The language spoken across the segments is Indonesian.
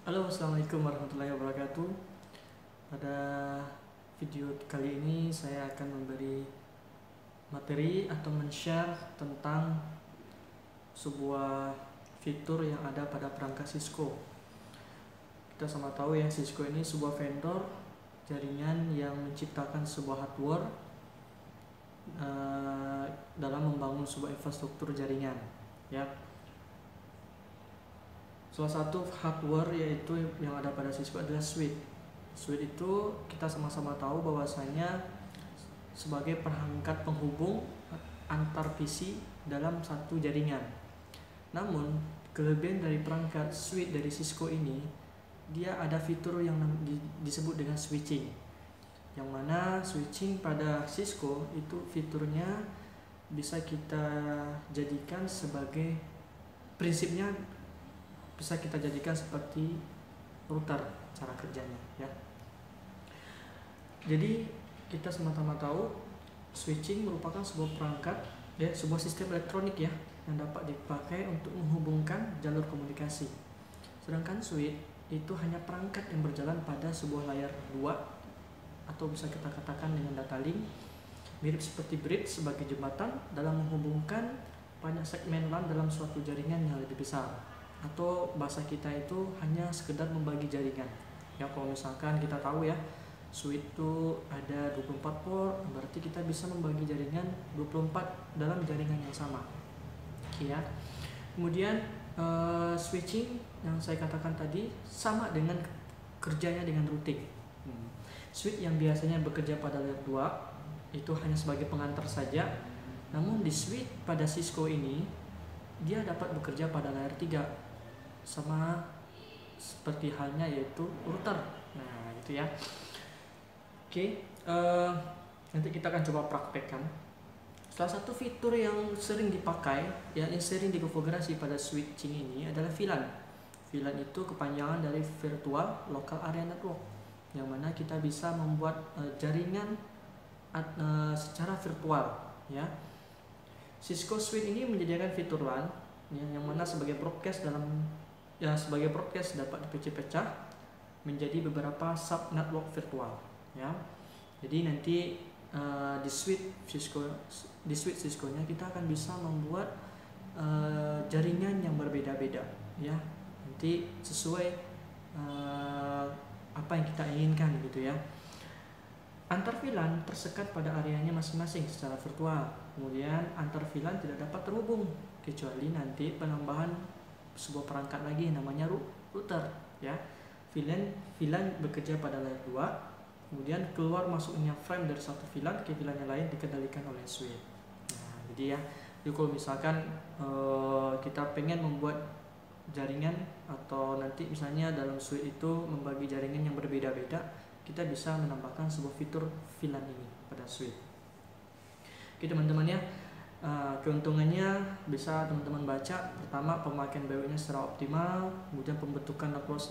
Halo, assalamualaikum warahmatullahi wabarakatuh. Pada video kali ini saya akan memberi materi atau men-share tentang sebuah fitur yang ada pada perangkat Cisco. Kita sama tahu ya, Cisco ini sebuah vendor jaringan yang menciptakan sebuah hardware dalam membangun sebuah infrastruktur jaringan, ya. Salah satu hardware yaitu yang ada pada Cisco adalah switch. Switch itu kita sama-sama tahu bahwasanya sebagai perangkat penghubung antar PC dalam satu jaringan. Namun, kelebihan dari perangkat switch dari Cisco ini, dia ada fitur yang disebut dengan switching. Yang mana switching pada Cisco itu fiturnya bisa kita jadikan sebagai prinsipnya bisa kita jadikan seperti router cara kerjanya, ya. Jadi kita sama-sama tahu switching merupakan sebuah perangkat, ya, sebuah sistem elektronik, ya, yang dapat dipakai untuk menghubungkan jalur komunikasi. Sedangkan switch itu hanya perangkat yang berjalan pada sebuah layar dua, atau bisa kita katakan dengan data link, mirip seperti bridge sebagai jembatan dalam menghubungkan banyak segmen LAN dalam suatu jaringan yang lebih besar. Atau bahasa kita itu hanya sekedar membagi jaringan. Ya, kalau misalkan kita tahu ya, switch itu ada 24 port, berarti kita bisa membagi jaringan 24 dalam jaringan yang sama. Ya. Kemudian switching yang saya katakan tadi sama dengan kerjanya dengan routing. Switch yang biasanya bekerja pada layer 2 itu hanya sebagai pengantar saja. Namun di switch pada Cisco ini dia dapat bekerja pada layer 3, sama seperti halnya yaitu router. Nah, gitu ya. Oke, nanti kita akan coba praktekkan. Salah satu fitur yang sering dipakai, yang sering dikonfigurasi pada switching ini adalah VLAN. VLAN itu kepanjangan dari Virtual Local Area Network, yang mana kita bisa membuat jaringan secara virtual, ya. Cisco Switch ini menyediakan fitur LAN, ya, yang mana sebagai broadcast dapat dipecah-pecah menjadi beberapa sub network virtual, ya. Jadi nanti di switch Cisco-nya kita akan bisa membuat jaringan yang berbeda-beda, ya. Nanti sesuai apa yang kita inginkan, gitu ya. Antar VLAN tersekat pada areanya masing-masing secara virtual. Kemudian antar VLAN tidak dapat terhubung kecuali nanti penambahan sebuah perangkat lagi namanya router, ya. VLAN bekerja pada layer 2, kemudian keluar masuknya frame dari satu VLAN ke VLAN yang lain dikendalikan oleh switch. Nah, jadi ya, jadi kalau misalkan kita pengen membuat jaringan, atau nanti misalnya dalam switch itu membagi jaringan yang berbeda-beda, kita bisa menambahkan sebuah fitur VLAN ini pada switch. Oke teman-teman, ya. Keuntungannya bisa teman-teman baca. Pertama, pemakaian BW-nya secara optimal, kemudian pembentukan network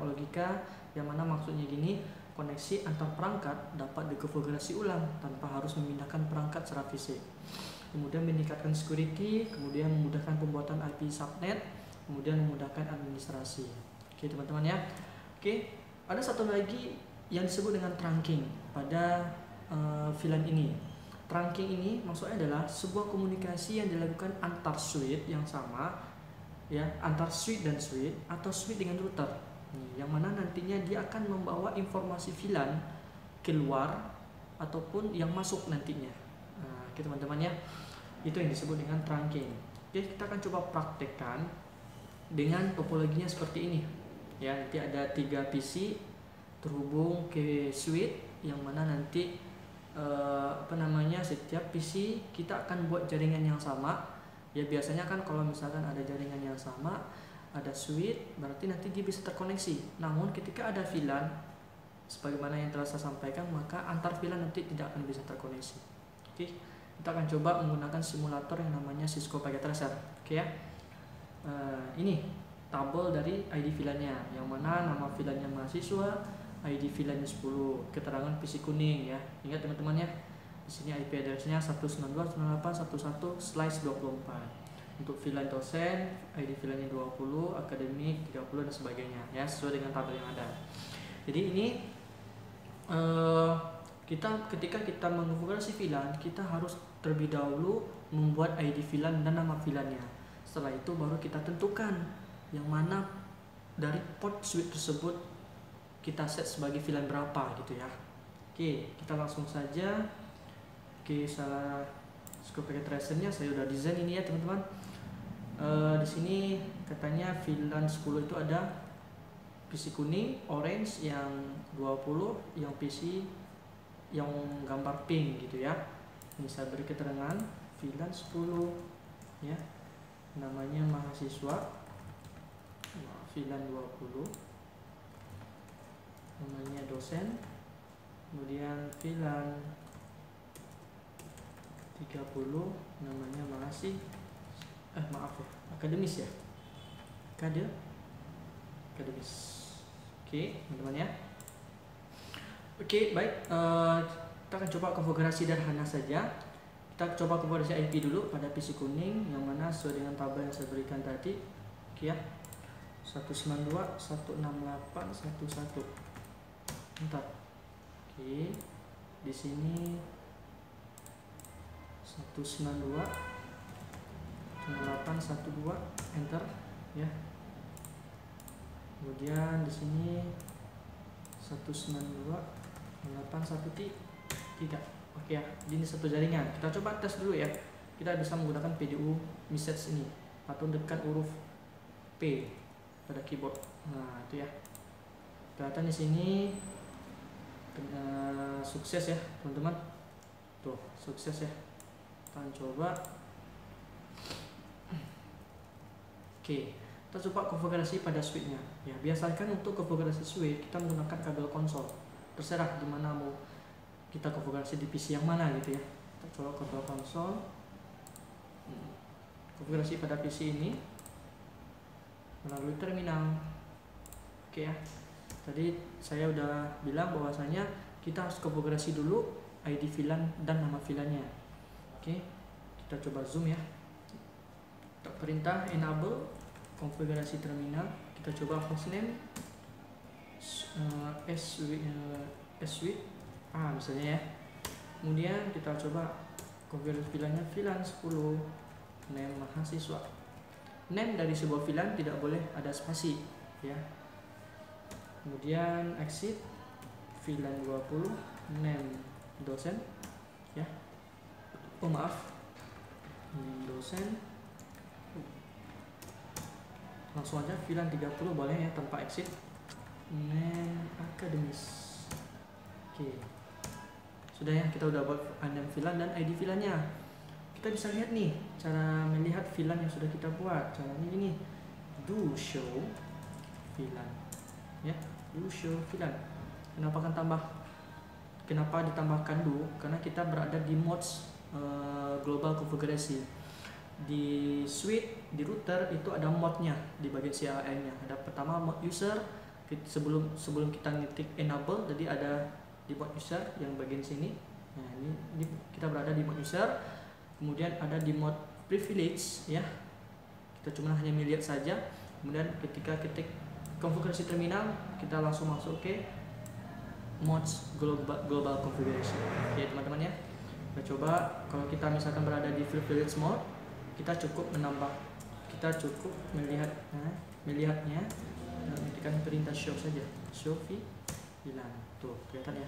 logika, yang mana maksudnya gini, koneksi antar perangkat dapat dikonfigurasi ulang tanpa harus memindahkan perangkat secara fisik. Kemudian meningkatkan security, kemudian memudahkan pembuatan IP subnet, kemudian memudahkan administrasi. Oke teman-teman, ya. Oke, ada satu lagi yang disebut dengan trunking pada VLAN ini. Trunking ini maksudnya adalah sebuah komunikasi yang dilakukan antar switch yang sama, ya, antar switch dan switch, atau switch dengan router, yang mana nantinya dia akan membawa informasi VLAN keluar ataupun yang masuk nantinya. Nah, oke teman-teman, ya, itu yang disebut dengan trunking. Oke, kita akan coba praktekkan dengan topologinya seperti ini, ya. Nanti ada 3 PC terhubung ke switch, yang mana nanti setiap PC kita akan buat jaringan yang sama, ya. Biasanya kan kalau misalkan ada jaringan yang sama, ada switch, berarti nanti dia bisa terkoneksi. Namun ketika ada VLAN, sebagaimana yang telah saya sampaikan, maka antar VLAN nanti tidak akan bisa terkoneksi. Oke, kita akan coba menggunakan simulator yang namanya Cisco Packet Tracer. Oke, ya. Ini tabel dari ID VLAN-nya, yang mana nama VLAN-nya mahasiswa, ID VLAN-nya 10, keterangan PC kuning, ya. Ingat teman-teman, ya. Di sini IP address-nya 192.168.11/24. Untuk VLAN dosen, ID VLAN-nya 20, akademik 30 dan sebagainya ya, sesuai dengan tabel yang ada. Jadi ini ketika kita mengonfigurasi VLAN, kita harus terlebih dahulu membuat ID VLAN dan nama VLAN-nya. Setelah itu baru kita tentukan yang mana dari port switch tersebut kita set sebagai VLAN berapa gitu ya. Oke, kita langsung saja. Oke, scope packet tracer-nya saya udah desain ini ya teman-teman. Di sini katanya VLAN 10 itu ada PC kuning, orange yang 20, yang PC yang gambar pink gitu ya. Ini saya beri keterangan VLAN 10 ya. Namanya mahasiswa. VLAN 20. Namanya dosen. Kemudian VLAN 30 namanya akademis ya, akademis. Oke teman-teman ya. Oke baik, kita akan coba konfigurasi sederhana saja. Kita coba konfigurasi IP dulu pada PC kuning yang mana sesuai dengan tabel yang saya berikan tadi. Oke ya, 192.168.1.1. Bentar. Oke, di sini 192.168.1.2, enter ya. Kemudian di sini 192.168.1.3. Oke ya, ini satu jaringan. Kita coba tes dulu ya. Kita bisa menggunakan PDU message ini atau tekan huruf P pada keyboard. Nah, itu ya. Kelihatan di sini sukses ya, teman-teman. Tuh, sukses ya. Kita coba. Oke, kita coba konfigurasi pada switch-nya. Ya, biasakan untuk konfigurasi switch kita menggunakan kabel konsol. Terserah di mana mau kita konfigurasi di PC yang mana gitu ya. Kita coba kabel konsol. Konfigurasi pada PC ini melalui terminal. Oke ya. Tadi saya udah bilang bahwasanya kita harus konfigurasi dulu ID VLAN dan nama VLAN-nya. Oke, kita coba zoom ya. Kita perintah enable konfigurasi terminal. Kita coba hostname switch misalnya ya. Kemudian kita coba konfigurasi VLAN-nya VLAN 10, name mahasiswa. Name dari sebuah VLAN tidak boleh ada spasi ya. Kemudian exit VLAN 20, name dosen ya. Oh maaf, name dosen. Langsung aja VLAN 30 boleh ya tanpa exit. Name akademis. Oke. Sudah ya, kita udah buat name VLAN dan ID VLAN-nya. Kita bisa lihat nih cara melihat VLAN yang sudah kita buat. Caranya ini, do show VLAN ya, do show VLAN. Kenapa ditambahkan do? Karena kita berada di modes global konfigurasi. Di switch, di router itu ada mode-nya di bagian CLI-nya. Ada pertama mode user, sebelum kita ngetik enable, jadi ada di mode user yang bagian sini. Nah, ini kita berada di mode user. Kemudian ada di mode privilege ya. Kita cuma hanya melihat saja. Kemudian ketika ketik konfigurasi terminal, kita langsung masuk ke modes global configuration. Oke teman-teman ya. Kita coba kalau kita misalkan berada di privilege mode, kita cukup melihatnya dan ketikkan perintah show saja. Show VLAN. Tuh, kelihatan ya.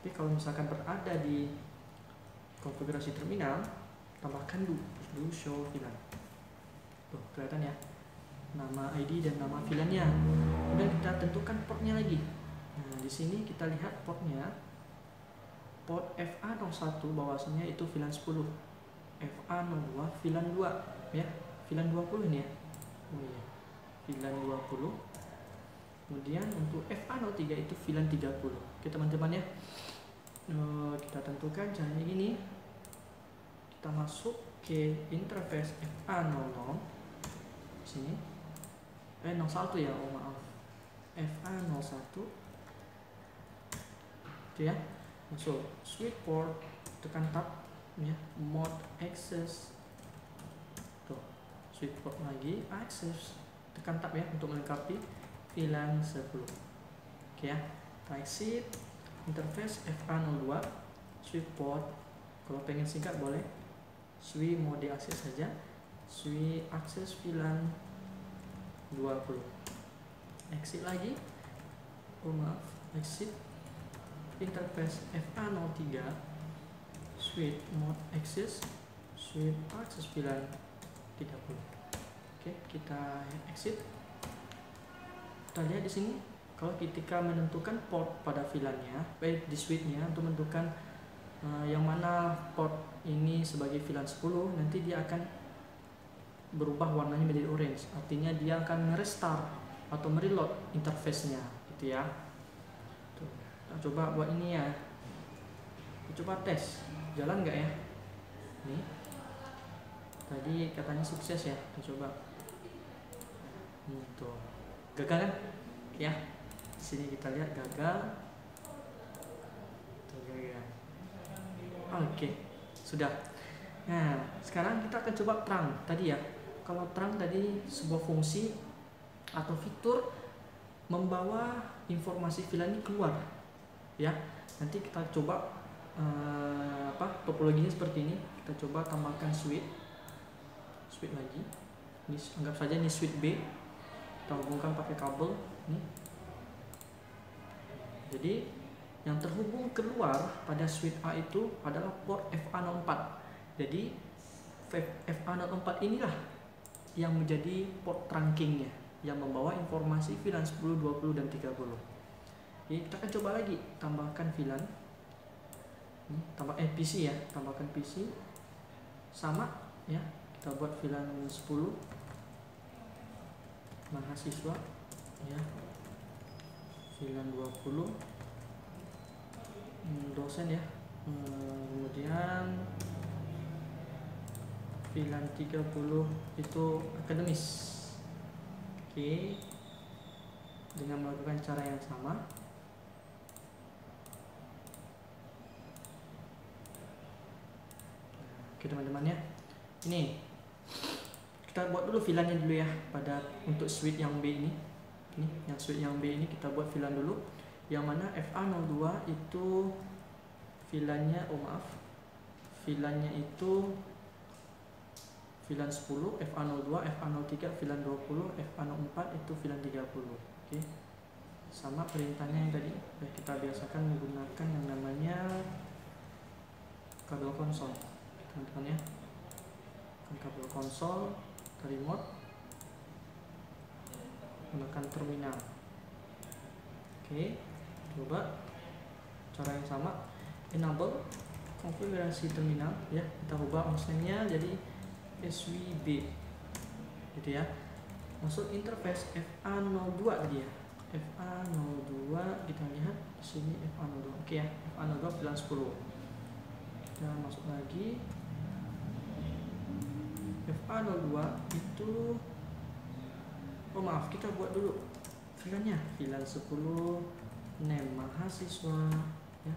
Tapi kalau misalkan berada di konfigurasi terminal, tambahkan do show VLAN. Tuh, kelihatan ya. Nama ID dan nama VLAN-nya. Kemudian kita tentukan portnya lagi. Nah, di sini kita lihat portnya. Port FA01 bahwasanya itu VLAN 10. FA02 VLAN 2 ya. VLAN 20 ini ya. Oh iya. VLAN 20. Kemudian untuk FA03 itu VLAN 30. Oke teman-teman ya. Kita tentukan caranya ini. Kita masuk ke interface FA00 sini. 01 ya, oh maaf. FA01. Oke ya. Masuk switch port, tekan tab ya, mode access switch port lagi, access, tekan tab ya untuk melengkapi VLAN 10. Oke ya, kita exit, interface FA02, switch port, kalau pengen singkat boleh switch mode access saja, switch access VLAN 20. Exit lagi, exit, interface FA03, switch mode access, switch access VLAN 30. Oke, kita exit. Kita lihat di sini, kalau ketika menentukan port pada VLAN-nya, di switch-nya untuk menentukan yang mana port ini sebagai VLAN 10, nanti dia akan berubah warnanya menjadi orange. Artinya dia akan restart atau mereload interface-nya, gitu ya. Tuh, kita coba buat ini ya. Kita coba tes, jalan nggak ya? Nih, tadi katanya sukses ya. Kita coba. Tuh, gagal kan? Ya, sini kita lihat gagal. Tuh, gagal. Oke, sudah. Nah, sekarang kita akan coba terang tadi ya. Kalau terang tadi sebuah fungsi atau fitur membawa informasi VLAN ini keluar, ya. Nanti kita coba topologinya seperti ini. Kita coba tambahkan switch lagi. Ini anggap saja ini switch B. Kita hubungkan pakai kabel nih. Jadi yang terhubung keluar pada switch A itu adalah port FA04. Jadi FA04 inilah yang menjadi port trunkingnya, yang membawa informasi VLAN 10, 20, dan 30. Jadi kita akan coba lagi tambahkan VLAN, PC ya, tambahkan PC sama ya. Kita buat VLAN 10 mahasiswa ya, VLAN 20 dosen ya, kemudian VLAN 30 itu akademis. Oke, dengan melakukan cara yang sama. Oke teman-teman ya, ini kita buat dulu VLAN-nya dulu ya, pada untuk switch yang B ini. Ini yang switch yang B ini kita buat VLAN dulu, yang mana FA02 itu VLAN-nya, VLAN-nya itu VLAN 10, FA02, FA03, VLAN 20, FA04 itu VLAN 30. Oke. Sama perintahnya yang tadi. Kita biasakan menggunakan yang namanya kabel konsol. Teman-teman ya. Kabel konsol ke remote, menggunakan terminal. Oke, coba cara yang sama, enable konfigurasi terminal ya, kita ubah OSM-nya jadi SWB gitu ya. Masuk interface FA02 tadi ya, FA02 kita lihat di sini FA02. Oke ya, FA02 VLAN 10. Kita masuk lagi, FA02 itu kita buat dulu VLAN-nya, VLAN 10 name mahasiswa ya,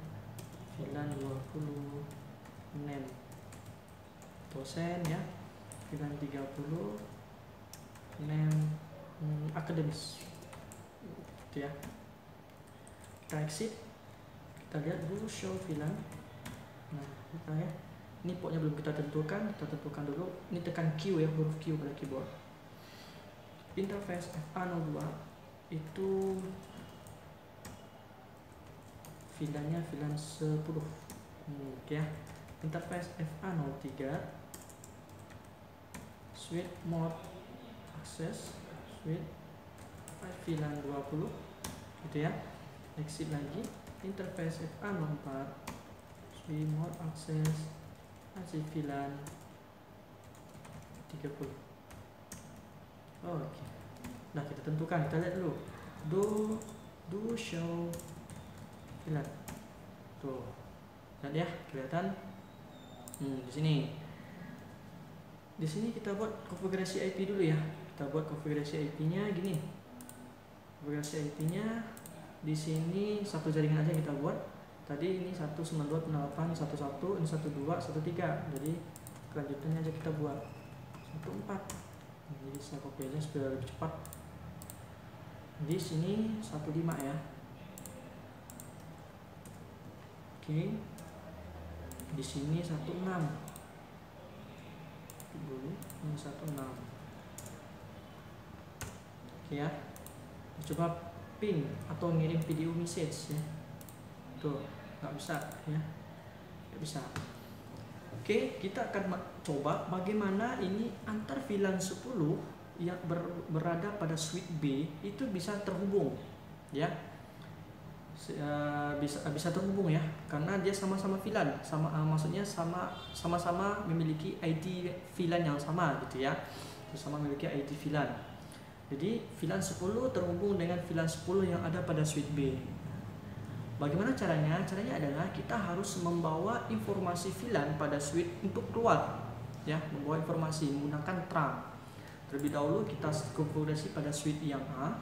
VLAN 20 name dosen ya, VLAN 30 name akademis gitu ya. Kita exit, kita lihat dulu show VLAN. Nah, kita ya, ini portnya belum kita tentukan dulu. Ini tekan Q ya, huruf Q pada keyboard. Interface FA02 itu VLAN-nya VLAN 10 ya. Interface FA03 switch mode access, switch VLAN 20 gitu ya. Exit lagi, interface FA04 switch mode access, masih VLAN 30. Oke. Nah, kita tentukan, kita lihat dulu. Do show VLAN. Tuh. Lihat ya, kelihatan. Di sini. Di sini kita buat konfigurasi IP dulu ya. Kita buat konfigurasi IP-nya gini. Konfigurasi IP-nya di sini satu jaringan aja kita buat. Tadi ini 192.168.11, ini 12.13. Jadi kelanjutannya aja kita buat 14. Jadi saya copy aja supaya lebih cepat. Di sini 15 ya. Oke. Di sini 16. Dulu ini 16. Oke ya. Coba ping atau ngirim video message ya. Tuh, nggak bisa ya. Nggak bisa. Oke, kita akan coba bagaimana ini antar VLAN 10 yang berada pada switch B itu bisa terhubung ya. Bisa terhubung ya, karena dia sama-sama VLAN, maksudnya sama-sama memiliki ID VLAN yang sama gitu ya. Sama memiliki ID VLAN. Jadi VLAN 10 terhubung dengan VLAN 10 yang ada pada switch B. Bagaimana caranya? Caranya adalah kita harus membawa informasi VLAN pada switch untuk keluar, ya, membawa informasi menggunakan trunk. Terlebih dahulu kita konfigurasi pada switch yang A.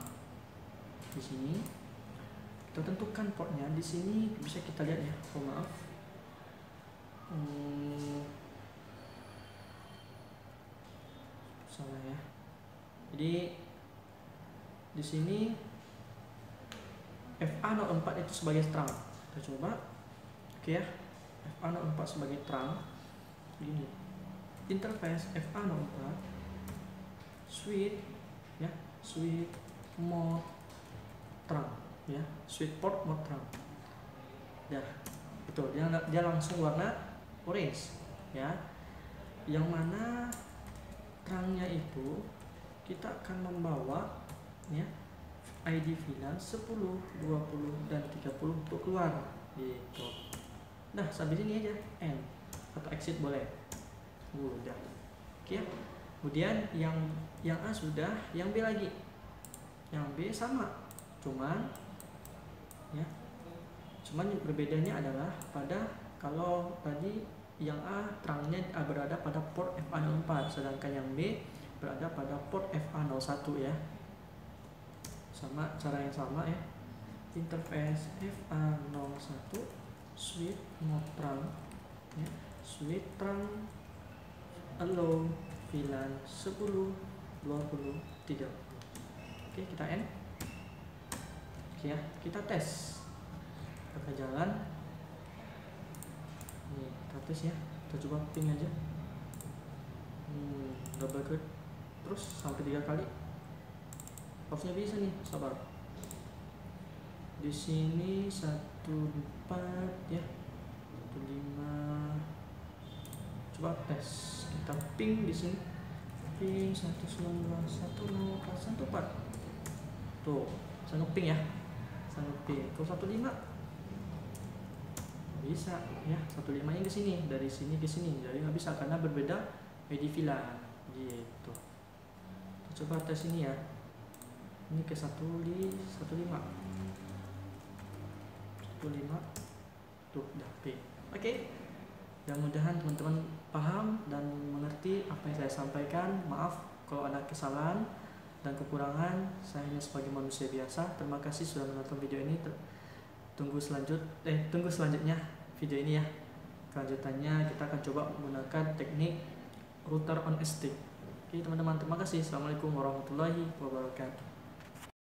Di sini kita tentukan portnya. Di sini bisa kita lihat ya. Oh, maaf. Salah ya. Jadi di sini FA04 itu sebagai trunk. Kita coba. Oke ya. FA04 sebagai trunk. Ini interface FA04 switch ya, switch mode trunk ya, switch port mode trunk. Ya. Betul. Dia langsung warna orange ya. Yang mana trunknya itu kita akan membawa ya ID VLAN 10, 20, dan 30 untuk keluar gitu. Nah, sampai sini aja, N atau exit boleh. Udah. Oke. Kemudian yang A sudah, yang B lagi. Yang B sama. Cuman berbedanya adalah pada kalau tadi yang A trunknya berada pada port FA04, sedangkan yang B berada pada port FA01 ya. Sama cara yang sama ya. Interface FA01 switch mode trunk ya, switch trunk allow VLAN 10, 20, 30. Oke, kita N. Oke ya, kita tes. Kita jalan. Nih, kita tes ya. Kita coba ping aja. Double klik terus sampai 3 kali. Harusnya bisa nih, sabar. Di sini 14 ya, 15. Coba tes, kita ping di sini, ping 192.104. Tuh, saya ngeping ya, saya ngeping. Kalau 15 bisa ya, 15 nya ke sini, dari sini ke sini, jadi nggak bisa karena berbeda ID VLAN gitu. Kita coba tes ini ya. Ini ke 15 tuh udah P. Oke. Mudah-mudahan teman-teman paham dan mengerti apa yang saya sampaikan. Maaf kalau ada kesalahan dan kekurangan. Saya hanya sebagai manusia biasa. Terima kasih sudah menonton video ini. Tunggu selanjutnya video ini ya. Kelanjutannya kita akan coba menggunakan teknik router on a stick. Oke teman-teman, terima kasih. Assalamualaikum warahmatullahi wabarakatuh.